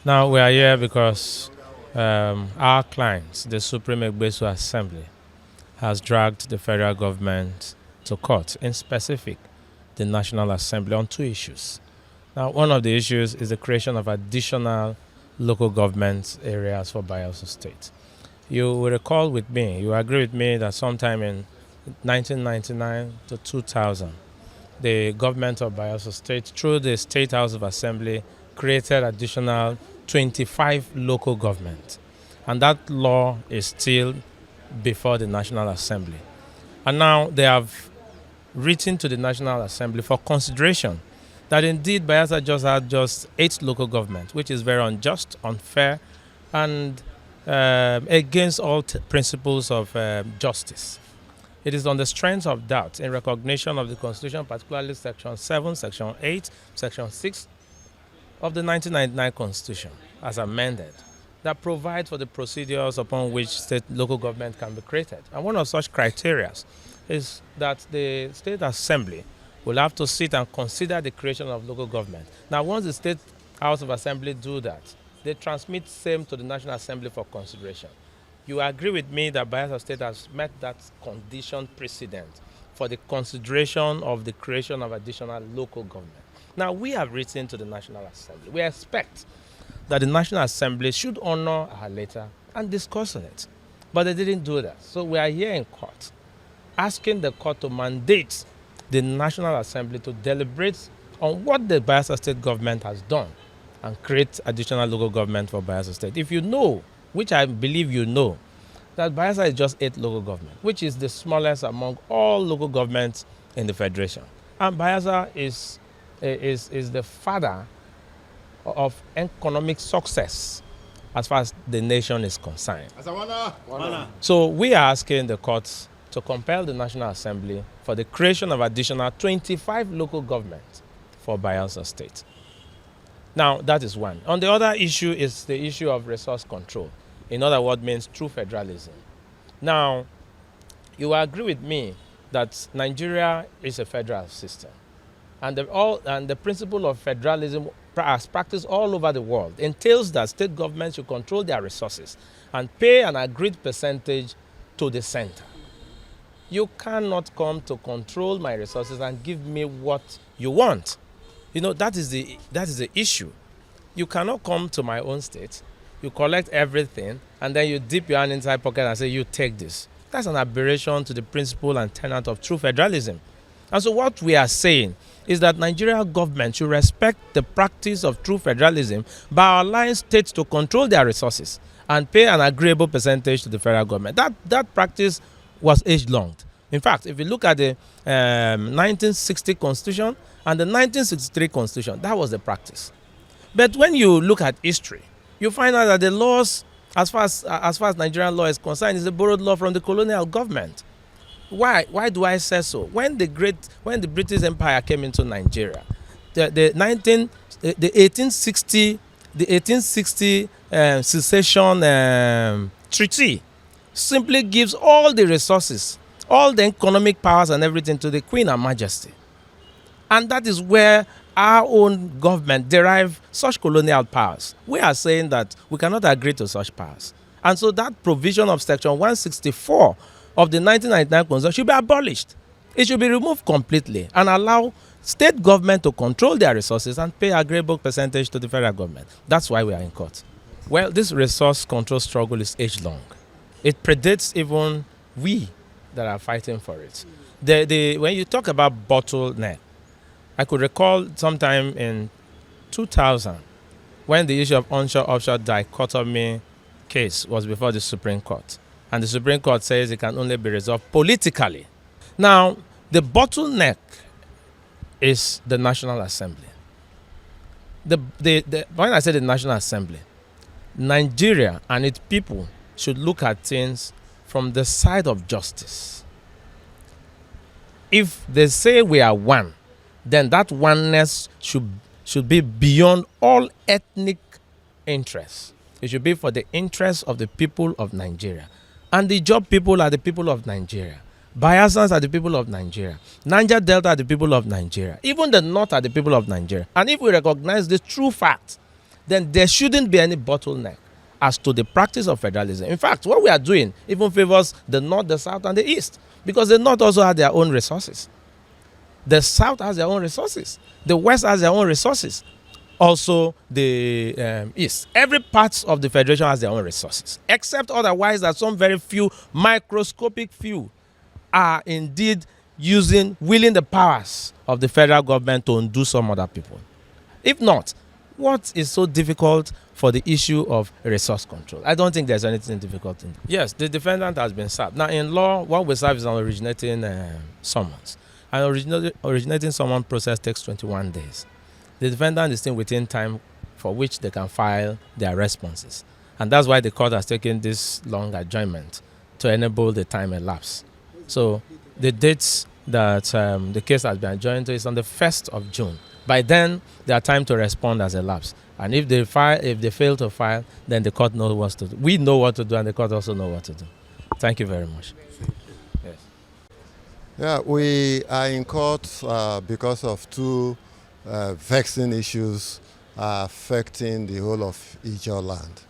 Now we are here because our clients, the Supreme Egbesu Assembly, has dragged the federal government to court, in specific, the National Assembly, on two issues. Now, one of the issues is the creation of additional local government areas for Bayelsa State. You will recall with me, you agree with me that sometime in 1999 to 2000, the government of Bayelsa State, through the State House of Assembly, created additional 25 local governments. And that law is still before the National Assembly. And now they have written to the National Assembly for consideration that indeed Bayelsa just had just 8 local governments, which is very unjust, unfair, and against all principles of justice. It is on the strength of that, in recognition of the Constitution, particularly Section 7, Section 8, Section 6 of the 1999 Constitution, as amended, that provides for the procedures upon which state local government can be created. And one of such criteria is that the State Assembly will have to sit and consider the creation of local government. Now, once the State House of Assembly do that, they transmit same to the National Assembly for consideration. You agree with me that Bayelsa State has met that condition precedent for the consideration of the creation of additional local government. Now, we have written to the National Assembly. We expect that the National Assembly should honor our letter and discuss on it. But they didn't do that. So we are here in court asking the court to mandate the National Assembly to deliberate on what the Bayelsa State government has done and create additional local government for Bayelsa State. If you know, which I believe you know, that Bayelsa is just 8 local government, which is the smallest among all local governments in the Federation. And Bayelsa is the father of economic success as far as the nation is concerned. So we are asking the courts to compel the National Assembly for the creation of additional 25 local governments for Bayelsa State. Now, that is one. On the other issue is the issue of resource control. In other words, means true federalism. Now, you will agree with me that Nigeria is a federal system. And the principle of federalism, as practiced all over the world, entails that state governments should control their resources and pay an agreed percentage to the center. You cannot come to control my resources and give me what you want. You know, that is the issue. You cannot come to my own state, you collect everything, and then you dip your hand inside pocket and say, you take this. That's an aberration to the principle and tenet of true federalism. And so what we are saying is that Nigeria government should respect the practice of true federalism by allowing states to control their resources and pay an agreeable percentage to the federal government. That practice was age-long. In fact, if you look at the 1960 Constitution and the 1963 Constitution, that was the practice. But when you look at history, you find out that the laws, as far as Nigerian law is concerned, is a borrowed law from the colonial government. Why do I say so? When the British Empire came into Nigeria, the 1860 secession treaty simply gives all the resources, all the economic powers and everything to the Queen and Majesty. And that is where our own government derive such colonial powers. We are saying that we cannot agree to such powers. And so that provision of Section 164 of the 1999 Constitution should be abolished. It should be removed completely and allow state government to control their resources and pay agreeable percentage to the federal government. That's why we are in court. Well, this resource control struggle is age-long. It predates even we that are fighting for it. When you talk about bottleneck, I could recall sometime in 2000 when the issue of onshore-offshore dichotomy case was before the Supreme Court. And the Supreme Court says it can only be resolved politically. Now, the bottleneck is the National Assembly. When I say the National Assembly, Nigeria and its people should look at things from the side of justice. If they say we are one, then that oneness should be beyond all ethnic interests. It should be for the interests of the people of Nigeria. And the Job people are the people of Nigeria. Bayelsans are the people of Nigeria. Niger Delta are the people of Nigeria. Even the North are the people of Nigeria. And if we recognize this true fact then there shouldn't be any bottleneck as to the practice of federalism. In fact, what we are doing even favors the North, the South, and the East, because the North also have their own resources. The South has their own resources. The West has their own resources. Also, the East. Every part of the Federation has their own resources, except otherwise that some very few, microscopic few, are indeed wielding the powers of the federal government to undo some other people. If not, what is so difficult for the issue of resource control? I don't think there's anything difficult in it. Yes, the defendant has been served. Now, in law, what we serve is an originating summons. An originating summons process takes 21 days. The defendant is still within time for which they can file their responses. And that's why the court has taken this long adjournment to enable the time elapse. So the dates that the case has been adjourned to is on the 1st of June. By then, their time to respond has elapsed. And if they fail to file, then the court knows what to do. We know what to do, and the court also knows what to do. Thank you very much. Yes. Yeah, we are in court because of two vexing issues affecting the whole of Ijaw land.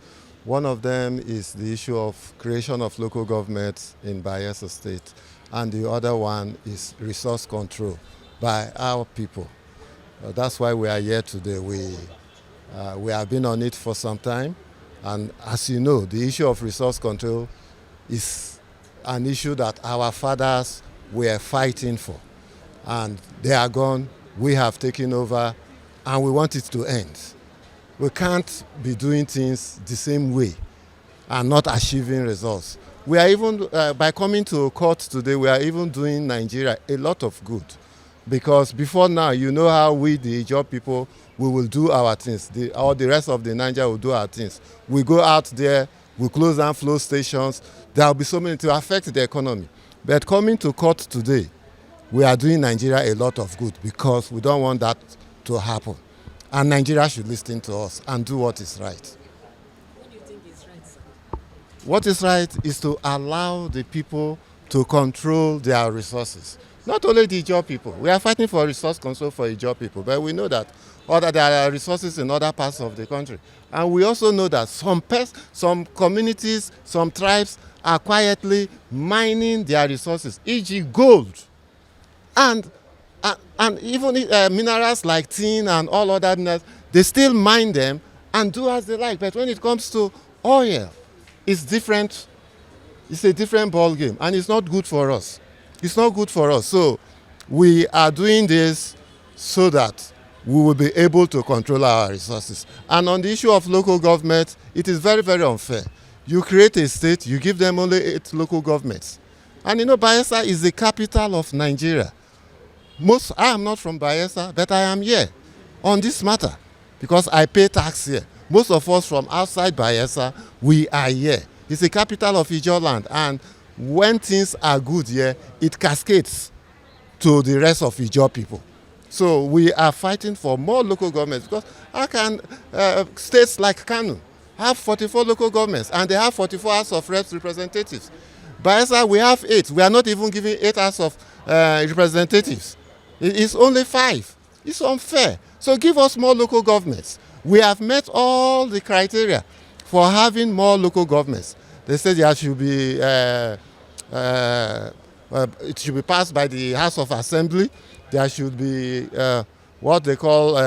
One of them is the issue of creation of local governments in Bayelsa State, and the other one is resource control by our people. That's why we are here today. We have been on it for some time, and as you know, the issue of resource control is an issue that our fathers were fighting for, and they are gone. We have taken over, and we want it to end. We can't be doing things the same way and not achieving results. We are even, by coming to court today, we are even doing Nigeria a lot of good. Because before now, you know how we, the Ijaw people, we will do our things. All the rest of the Nigeria will do our things. We go out there, we close down flow stations. There will be so many to affect the economy. But coming to court today, we are doing Nigeria a lot of good because we don't want that to happen. And Nigeria should listen to us and do what is right. What do you think is right, sir? What is right is to allow the people to control their resources. Not only the Ijaw people. We are fighting for resource control for Ijaw people, but we know that there are resources in other parts of the country. And we also know that some communities, some tribes are quietly mining their resources, e.g. gold. And even minerals like tin and all other minerals, they still mine them and do as they like. But when it comes to oil, it's different. It's a different ball game, and it's not good for us. It's not good for us. So we are doing this so that we will be able to control our resources. And on the issue of local government, it is very, very unfair. You create a state, you give them only 8 local governments. And you know, Bayelsa is the capital of Nigeria. I am not from Bayelsa, but I am here on this matter because I pay tax here. Most of us from outside Bayelsa, we are here. It's the capital of Ijaw land, and when things are good here, it cascades to the rest of Ijaw people. So we are fighting for more local governments because how can states like Kano have 44 local governments and they have 44 House of Reps representatives? Bayelsa, we have 8. We are not even giving 8 House of representatives. It's only 5. It's unfair. So give us more local governments. We have met all the criteria for having more local governments. They said there should be, it should be passed by the House of Assembly. There should be what they call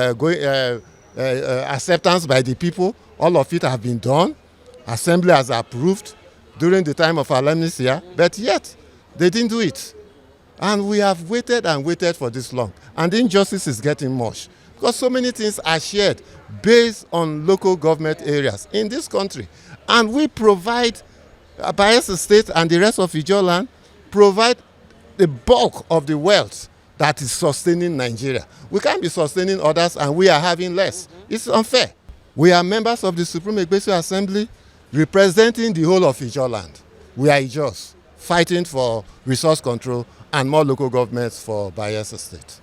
acceptance by the people. All of it have been done. Assembly has approved during the time of Alemnisia, but yet they didn't do it. And we have waited and waited for this long. And the injustice is getting much because so many things are shared based on local government areas in this country. And we provide, Bayelsa State and the rest of Ijaw land, provide the bulk of the wealth that is sustaining Nigeria. We can't be sustaining others and we are having less. It's unfair. We are members of the Supreme Egbesu Assembly representing the whole of Ijaw land. We are Ijaws fighting for resource control and more local governments for Bayelsa State.